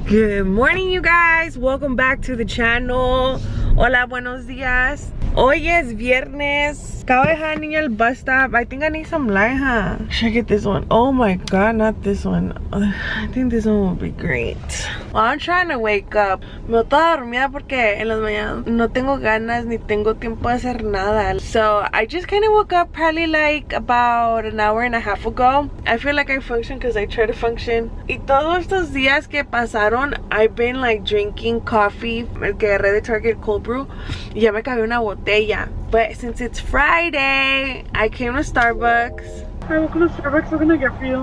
Good morning, you guys. Welcome back to the channel. Hola, buenos días. Hoy es viernes. Acabo de dejar al niño al bus stop. I think I need some light, huh? Should I get this one? Oh my god, not this one. I think this one will be great. Well, I'm trying to wake up. Me voy toda dormida porque en las mañanas no tengo ganas ni tengo tiempo de hacer nada. So I just kind of woke up probably like about an hour and a half ago. I feel like I function because I try to function. Y todos estos días que pasaron, I've been like drinking coffee, el que agarré de Target cold brew. Y ya me acabé una botella. But since it's Friday, I came to Starbucks. Hi, welcome to Starbucks. What can I get for you?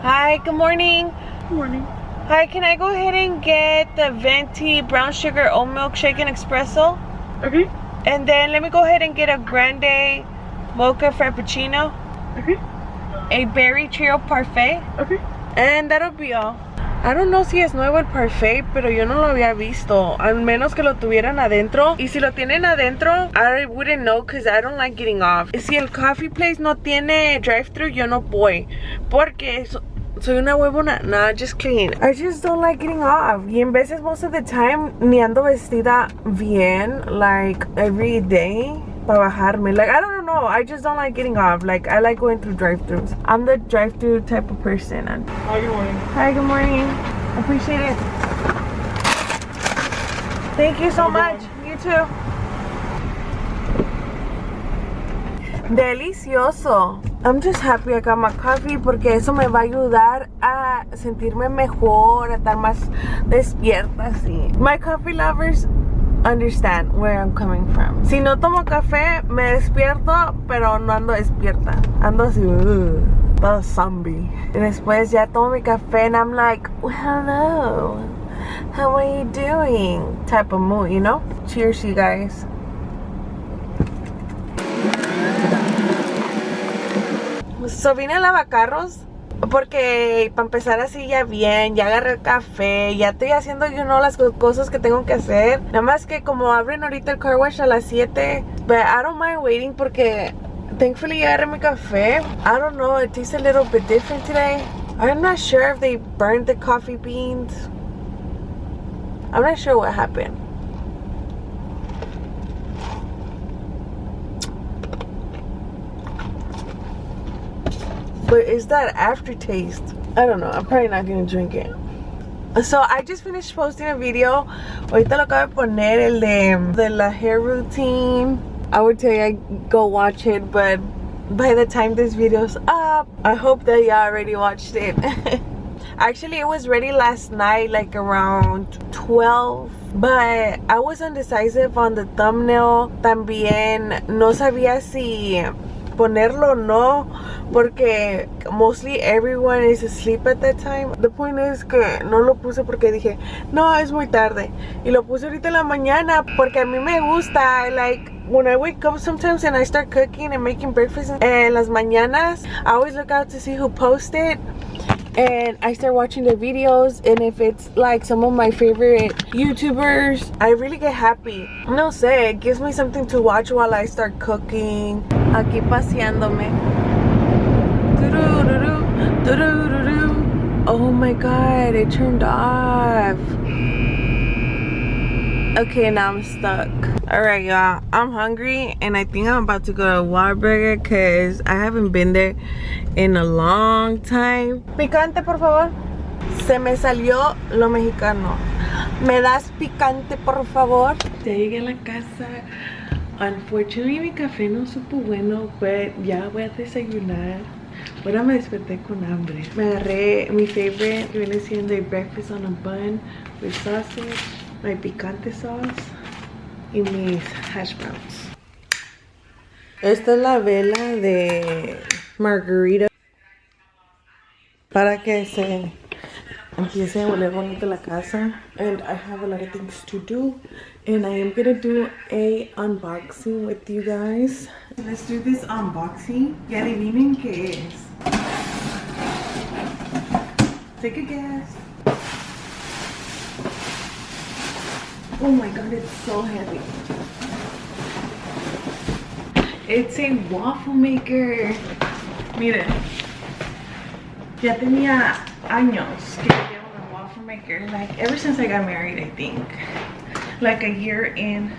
Hi, good morning. Good morning. Hi, can I go ahead and get the venti brown sugar oat milk shaken espresso? Okay. And then let me go ahead and get a grande mocha frappuccino. Okay. A berry trio parfait. Okay. And that'll be all. I don't know si es nuevo el parfait, pero yo no lo había visto. Al menos que lo tuvieran adentro. Y si lo tienen adentro, I wouldn't know because I don't like getting off. Si el coffee place no tiene drive-thru, yo no voy. Porque soy una huevona. Nah, just kidding. I just don't like getting off. Y en veces, most of the time, ni ando vestida bien, like, every day. Para bajarme. Like, I don't know. I just don't like getting off. Like, I like going through drive-thrus. I'm the drive-thru type of person. Hi, good morning. Hi, good morning. Appreciate it. Thank you so much. You too. Delicioso. I'm just happy I got my coffee porque eso me va a ayudar a sentirme mejor, a estar más despierta, así. My coffee lovers understand where I'm coming from. Si no tomo café, me despierto, pero no ando despierta. Ando así, todo zombie. Y después ya tomo mi café and I'm like, well, hello, how are you doing? Type of mood, you know? Cheers, you guys. So vine a lavacarros porque para empezar así ya bien, ya agarré el café, ya estoy haciendo las cosas que tengo que hacer. Nada más que como abren ahorita el car wash a las 7, but I don't mind waiting porque thankfully ya agarré mi café. I don't know, it tastes a little bit different today. I'm not sure if they burned the coffee beans. I'm not sure what happened. But it's that aftertaste. I don't know. I'm probably not gonna drink it. So I just finished posting a video. Ahorita lo acabo de poner, el de la hair routine. I would tell you go watch it, but by the time this video's up, I hope that you already watched it. Actually, it was ready last night, like around 12. But I was undecisive on the thumbnail. También no sabía si ponerlo o no, porque mostly everyone is asleep at that time. The point is que no lo puse porque dije, no, es muy tarde. Y lo puse ahorita en la mañana porque a mí me gusta. Like, when I wake up sometimes and I start cooking and making breakfast en las mañanas, I always look out to see who posted. And I start watching the videos, and if it's like some of my favorite YouTubers, I really get happy. No sé, it gives me something to watch while I start cooking. Aquí paseándome. Oh my god, it turned off. Okay, now I'm stuck. Alright, y'all, I'm hungry and I think I'm about to go to Whataburger because I haven't been there in a long time. Picante, por favor. Se me salió lo mexicano. ¿Me das picante, por favor? Ya llegué a la casa. Unfortunately, mi café no supo bueno, but ya voy a desayunar. Ahora me desperté con hambre. Me agarré mi favorite, que viene siendo a breakfast on a bun with sausage, my picante sauce y mis hash browns. Esta es la vela de margarita para que se empiece a oler bonito la casa. And I have a lot of things to do, and I am gonna do a unboxing with you guys. Let's do this unboxing. Y adivinen qué es. Take a guess. Oh my god, it's so heavy. It's a waffle maker. Miren, ya tenía años que quería una waffle maker, like ever since I got married, I think. Like a year in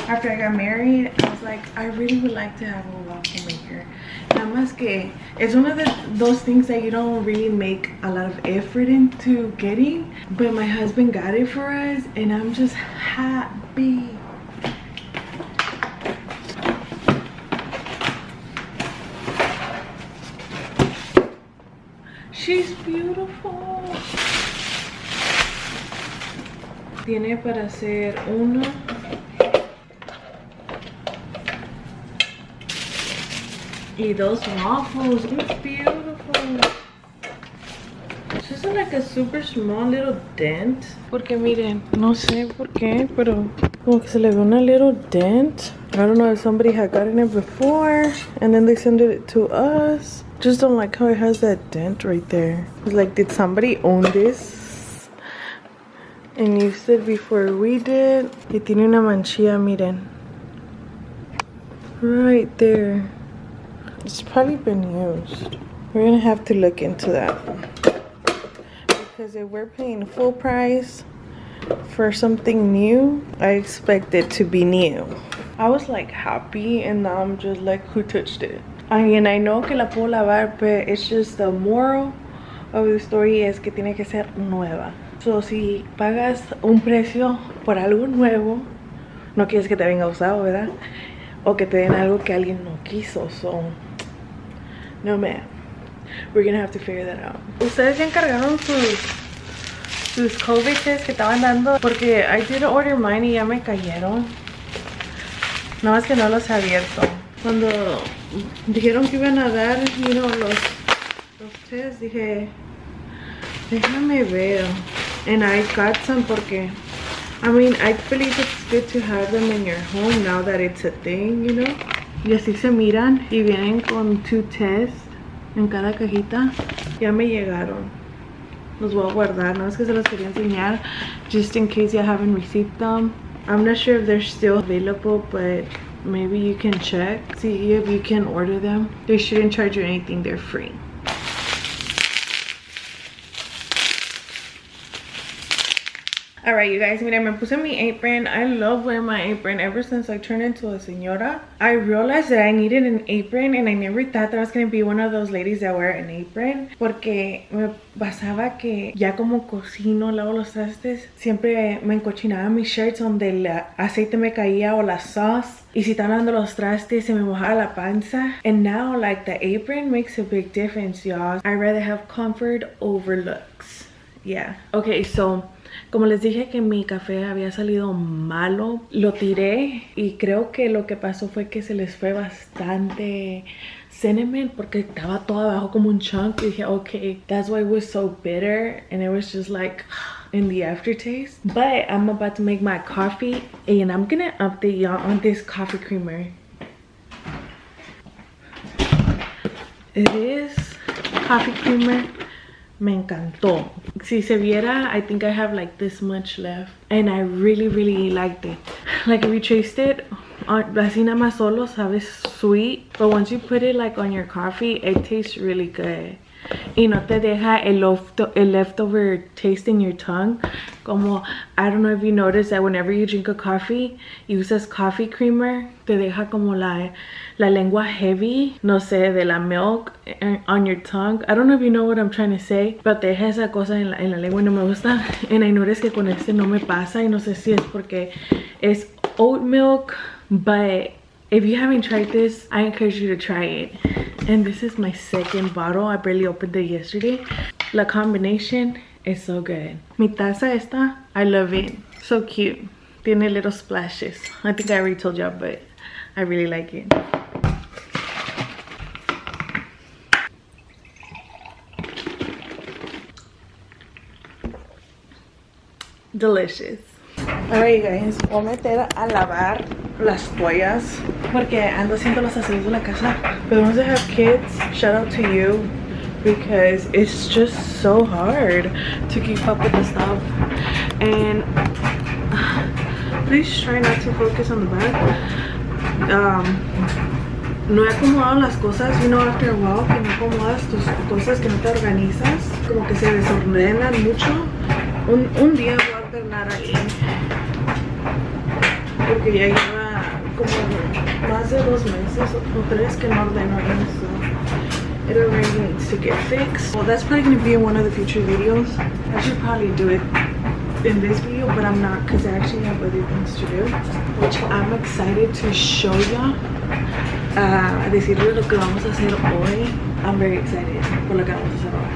after I got married, I was like, I really would like to have a waffle maker. Nada más que it's one of those things that you don't really make a lot of effort into getting, but my husband got it for us and I'm just happy. She's beautiful. Tiene para hacer uno y dos waffles. It's beautiful. It's just like a super small little dent. Porque miren, no sé por qué, pero como que se le ve una little dent. I don't know if somebody had gotten it before and then they sent it to us. Just don't like how it has that dent right there. It's like, did somebody own this and used it before we did? Y tiene una manchilla, miren. Right there. It's probably been used. We're gonna have to look into that. Because if we're paying full price for something new, I expect it to be new. I was like happy and now I'm just like, who touched it? I mean, I know que la puedo lavar, but it's just the moral of the story es que tiene que ser nueva. So si pagas un precio por algo nuevo, no quieres que te venga usado, ¿verdad? O que te den algo que alguien no quiso. So no man, we're gonna have to figure that out. Ustedes ya encargaron sus COVID tests que estaban dando, porque I did order mine y ya me cayeron. No más que no los he abierto. Cuando dijeron que iban a dar, you know, los tests, dije, déjame ver. And I got some porque, I mean, I believe it's good to have them in your home now that it's a thing, you know. Y así se miran y vienen con 2 tests en cada cajita. Ya me llegaron. Los voy a guardar, no es que se los quería enseñar just in case you haven't received them. I'm not sure if they're still available, but maybe you can check, see if you can order them. They shouldn't charge you anything, they're free. Alright, you guys, miren, me puse mi apron. I love wearing my apron ever since I turned into a senora. I realized that I needed an apron and I never thought that I was going to be one of those ladies that wear an apron. Porque me pasaba que ya como cocino, lavo los trastes, siempre me encochinaba mis shirts donde el aceite me caía o la sauce. Y si están lavando los trastes, se me mojaba la panza. And now, like, the apron makes a big difference, y'all. I'd rather have comfort over looks. Yeah. Okay, so como les dije que mi café había salido malo, lo tiré y creo que lo que pasó fue que se les fue bastante cinnamon porque estaba todo abajo como un chunk. Y dije, okay, that's why it was so bitter and it was just like in the aftertaste. But I'm about to make my coffee and I'm gonna update y'all on this coffee creamer. It is coffee creamer. Me encantó. Si se viera, I think I have like this much left. And I really liked it. Like if you taste it, así nada más solo sabe sweet. But once you put it like on your coffee, it tastes really good. Y no te deja el leftover taste in your tongue. Como, I don't know if you notice that whenever you drink a coffee, you use coffee creamer, te deja como la lengua heavy, no sé, de la milk on your tongue. I don't know if you know what I'm trying to say, but te deja esa cosa en la lengua y no me gusta. And I notice que con este no me pasa y no sé si es porque es oat milk, but if you haven't tried this, I encourage you to try it. And this is my second bottle. I barely opened it yesterday. La combination is so good. Mi taza esta, I love it. So cute. Tiene little splashes. I think I already told y'all, but I really like it. Delicious. Alright, you guys, voy a meter a lavar las toallas porque ando haciendo los aseos de la casa. But the ones that have kids, shout out to you because it's just so hard to keep up with the stuff. And please try not to focus on the back. No he acomodado las cosas, you know, after a while, que no acomodas tus cosas, que no te organizas, como que se desordenan mucho. Un día voy a alternar ahí. Porque ya lleva como más de 2 meses o 3 que no ordeno ahí. So it already needs to get fixed. Well, that's probably going to be in one of the future videos. I should probably do it in this video, but I'm not because I actually have other things to do, which I'm excited to show y'all. A decirles lo que vamos a hacer hoy. I'm very excited por lo que vamos a hacer hoy.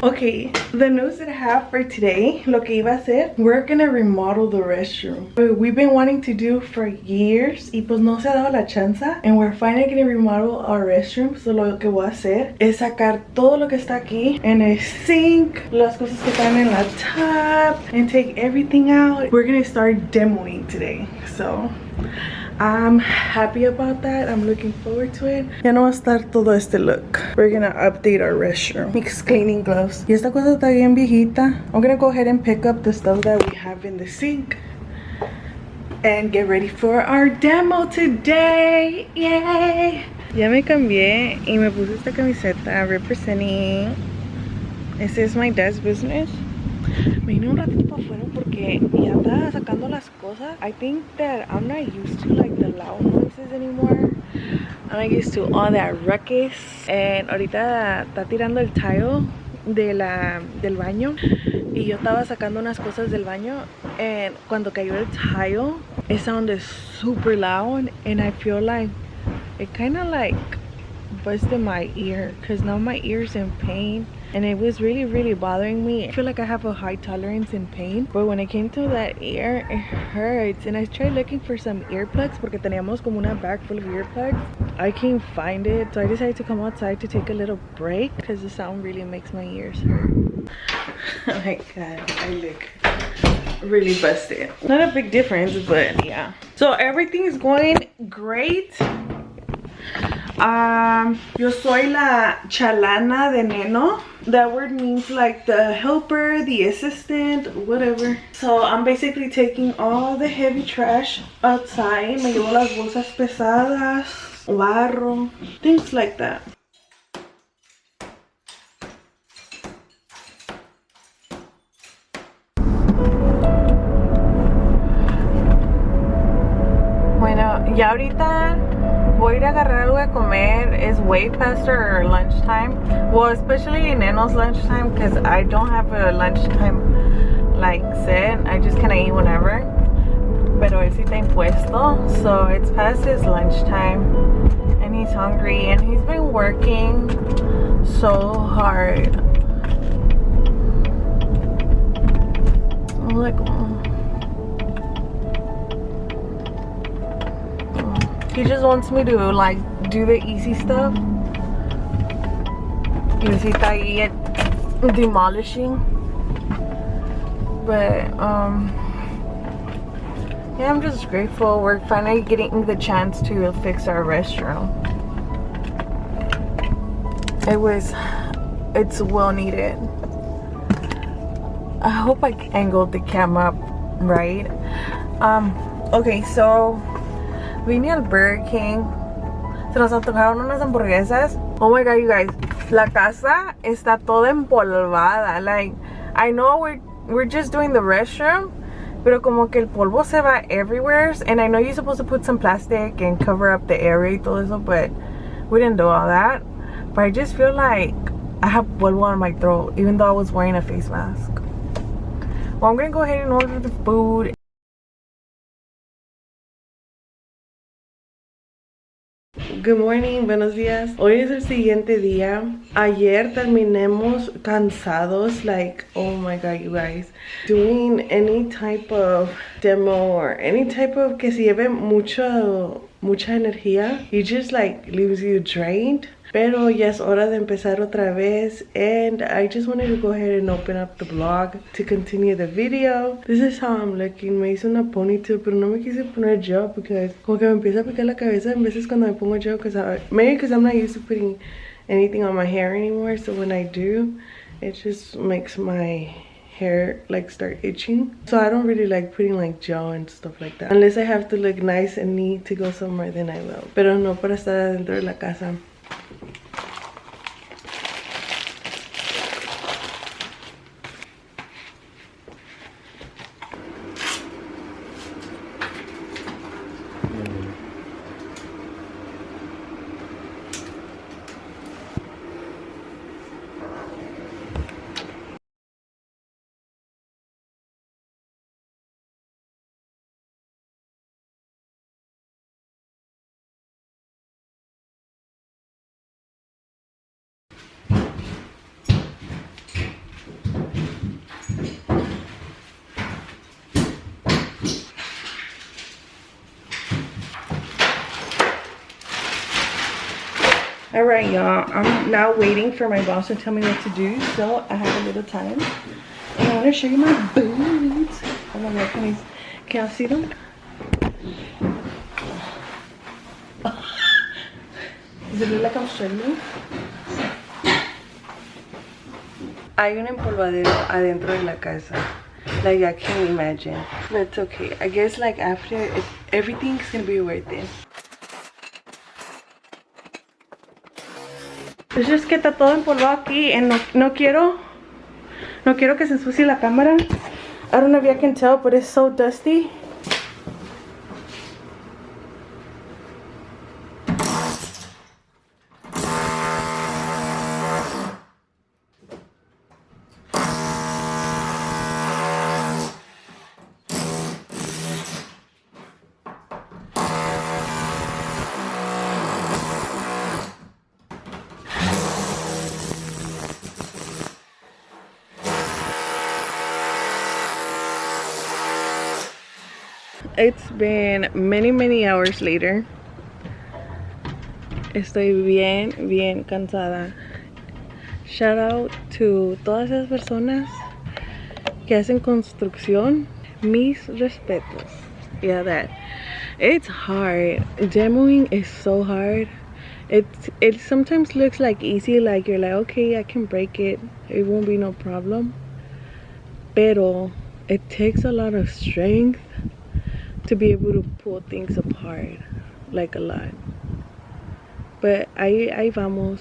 Okay, the news that I have for today, lo que iba a hacer, we're gonna remodel the restroom. We've been wanting to do for years y pues no se ha dado la chance, and we're finally gonna remodel our restroom. So lo que voy a hacer es sacar todo lo que está aquí en el sink, las cosas que están en la tub, and take everything out. We're gonna start demoing today, so I'm happy about that. I'm looking forward to it. Ya no va a estar todo este look. We're gonna update our restroom. Mix cleaning gloves. Y esta cosa está bien viejita. I'm gonna go ahead and pick up the stuff that we have in the sink and get ready for our demo today. Yay! Ya me cambié y me puse esta camiseta representing. This is my dad's business. Me vine un ratito para afuera porque ya estaba sacando las cosas. I think that I'm not used to like the loud noises anymore. I'm not used to all that ruckus. And ahorita está tirando el tile del baño. Y yo estaba sacando unas cosas del baño. And cuando cayó el tile, it sounded super loud. And I feel like it kind of like busted my ear. Because now my ear's in pain. And it was really bothering me. I feel like I have a high tolerance in pain, but when it came to that ear, it hurts. And I tried looking for some earplugs porque teníamos como una bag full of earplugs. I can't find it, so I decided to come outside to take a little break because the sound really makes my ears hurt. Oh my god, I look really busted. Not a big difference, but yeah. So everything is going great. Yo soy la chalana de Neno. That word means like the helper, the assistant, whatever. So I'm basically taking all the heavy trash outside. Me llevo las bolsas pesadas, barro, things like that. Bueno, ya ahorita voy a ir a agarrar algo de comer. It's way past our lunchtime. Well, especially in Neno's lunchtime because I don't have a lunchtime like set. I just kind of eat whenever. Pero él sí está impuesto. So it's past his lunchtime and he's hungry and he's been working so hard. Like, he just wants me to like do the easy stuff. Y sí está ahí demolishing. But yeah, I'm just grateful we're finally getting the chance to fix our restroom. It's well needed. I hope I angled the camera up right. Okay, so vine al Burger King. Se nos antojaron unas hamburguesas. Oh my god, you guys. La casa está toda empolvada. Like, I know we're just doing the restroom, pero como que el polvo se va everywhere. And I know you're supposed to put some plastic and cover up the area y todo eso, but we didn't do all that. But I just feel like I have polvo on my throat, even though I was wearing a face mask. Well, I'm gonna go ahead and order the food. Good morning, buenos días. Hoy es el siguiente día. Ayer terminamos cansados, like, oh my god, you guys. Doing any type of demo or any type of que se lleve mucha energía, it just like leaves you drained. Pero ya es hora de empezar otra vez, and I just wanted to go ahead and open up the vlog to continue the video. This is how I'm looking. Me hice una ponytail, pero no me quise poner gel because como que me empieza a picar la cabeza en veces cuando me pongo gel, maybe because I'm not used to putting anything on my hair anymore. So when I do, it just makes my hair like start itching. So I don't really like putting like gel and stuff like that. Unless I have to look nice and neat to go somewhere, then I will. Pero no para estar adentro de la casa. Alright, y'all. I'm now waiting for my boss to tell me what to do, so I have a little time. And I want to show you my boots. Oh my god, can y'all see them? Does it look like I'm struggling? Hay un empolvadero adentro de la casa. Like, I can't imagine. But it's okay. I guess like after, everything's gonna be worth it. Es just que está todo empolvado aquí y no quiero que se ensucie la cámara. I don't know if you can tell, but it's so dusty. It's been many hours later. Estoy bien cansada. Shout out to todas esas personas que hacen construcción. Mis respetos. Yeah, that. It's hard. Demoing is so hard. It sometimes looks like easy, like you're like, okay, I can break it. It won't be no problem. Pero it takes a lot of strength to be able to pull things apart, like a lot. But ahí vamos.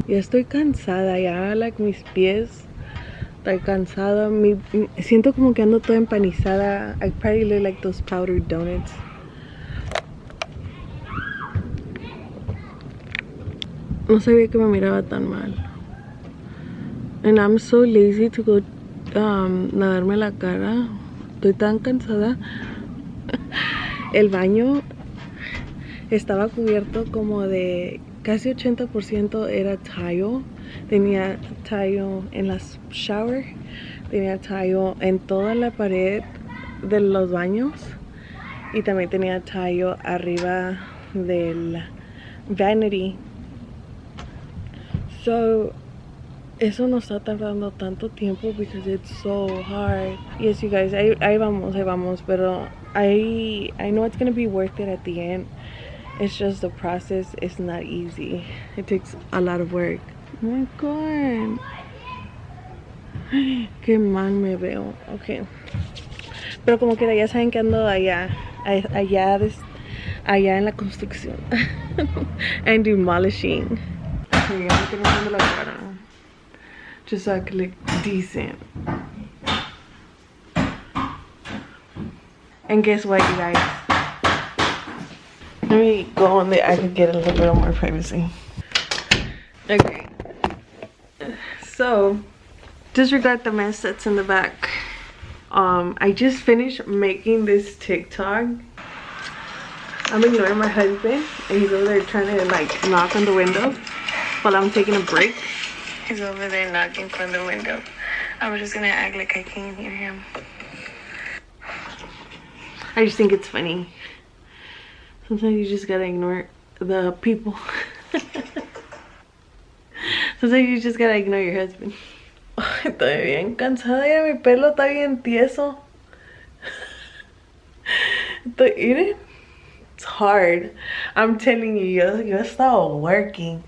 Ya estoy cansada, ya, like mis pies, estoy cansada. Siento como que ando toda empanizada. I probably look like those powdered donuts. No sabía que me miraba tan mal. And I'm so lazy to go lavarme la cara. Estoy tan cansada. El baño estaba cubierto como de casi 80% era tile. Tenía tile en la shower, tenía tile en toda la pared de los baños y también tenía tile arriba del vanity. So eso nos está tardando tanto tiempo because it's so hard. Yes, you guys, ahí vamos, pero I know it's gonna be worth it at the end. It's just the process is not easy. It takes a lot of work. Oh my god. Qué mal me veo. Okay. Pero como que ya saben que ando allá en la construcción. And demolishing. Okay, I'm gonna poner la cara. Just so I can look decent. And guess what, you guys? Let me go on there. I can get a little bit more privacy. Okay. So, disregard the mess that's in the back. I just finished making this TikTok. I'm ignoring my husband, and he's over there trying to like knock on the window while I'm taking a break. He's over there knocking from the window. I was just gonna act like I can't hear him. I just think it's funny. Sometimes you just gotta ignore the people. Sometimes you just gotta ignore your husband. Estoy bien cansada, ya mi pelo está bien tieso. Estoy eating. It's hard. I'm telling you, yo he estado working.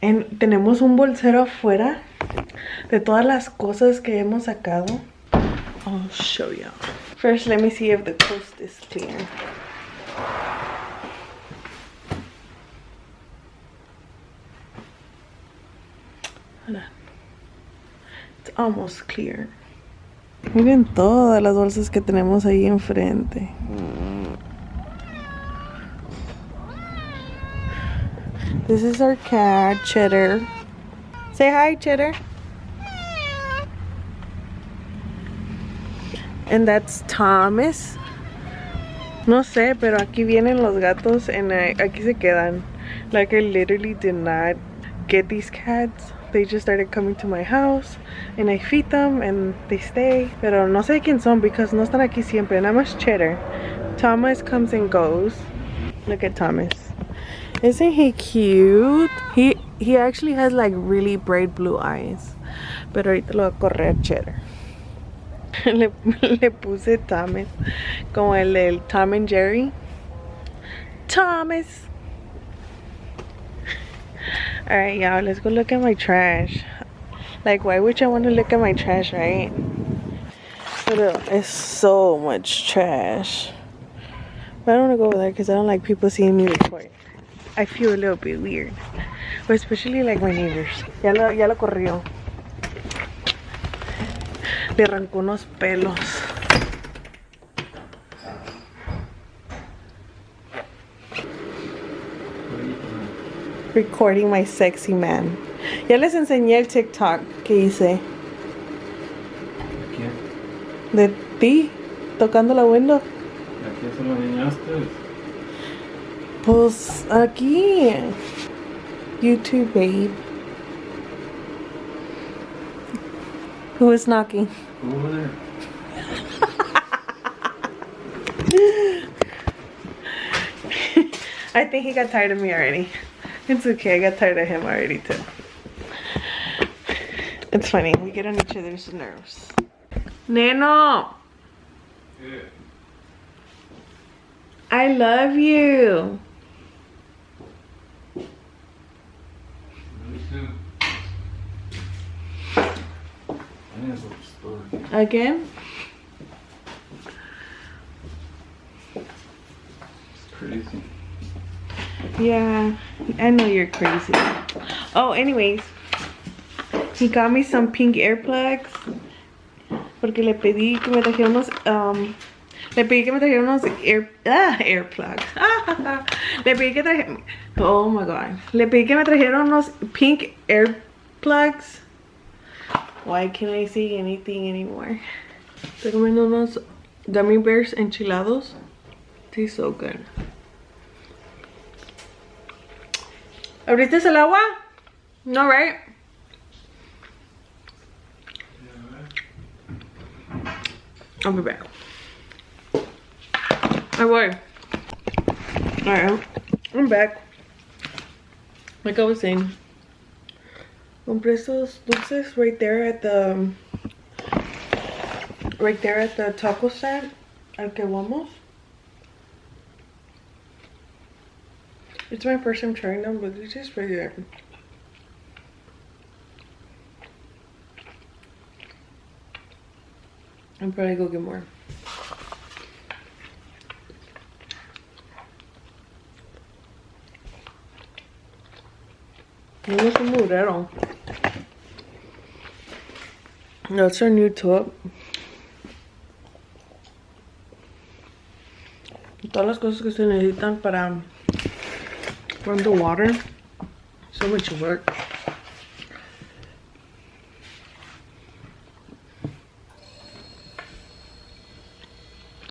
And tenemos un bolsero afuera de todas las cosas que hemos sacado. I'll show you. First, let me see if the coast is clear. Hold on. It's almost clear. Miren todas las bolsas que tenemos ahí enfrente. This is our cat, Cheddar. Say hi, Cheddar. And that's Thomas. No sé, pero aquí vienen los gatos and aquí se quedan. Like, I literally did not get these cats. They just started coming to my house and I feed them and they stay. Pero no sé quién son because no están aquí siempre. Nada más Cheddar. Thomas comes and goes. Look at Thomas. Isn't he cute? he actually has like really bright blue eyes. Pero ahorita lo va a correr cheddar. le puse Thomas, como el del Tom and Jerry. Thomas. Alright, y'all, let's go look at my trash. Like, why would I want to look at my trash, right? But it's so much trash. But I don't want to go over there because I don't like people seeing me record. I feel a little bit weird. But especially like my neighbors. Ya lo corrió. Le arrancó unos pelos. Recording my sexy man. Ya les enseñé el TikTok que hice. ¿Quién? De ti, tocando la window. ¿A quién se lo enseñaste? Pues aquí. YouTube, babe. Who is knocking? Over there. I think he got tired of me already. It's okay, I got tired of him already too. It's funny, we get on each other's nerves. Neno! Yeah. I love you. Me too. I need some story. Again? It's crazy. Yeah, I know you're crazy. Oh, anyways, he got me some pink earplugs. Porque le pedí que me trajera unos, earplugs. Le pedí que trajera, oh my god. Le pedí que me trajera unos pink earplugs. Why can't I say anything anymore? Estoy comiendo unos gummy bears enchilados. Tastes so good. ¿Abriste el agua? No, right? I'll be back. I will. Alright, I'm back. Like I was saying, compré estos dulces right there at the taco stand al que vamos. It's my first time trying them, but it's just pretty good. I'll probably go get more. Vamos a murero. That's our new tub. Todas las cosas que se necesitan para run the water. So much work.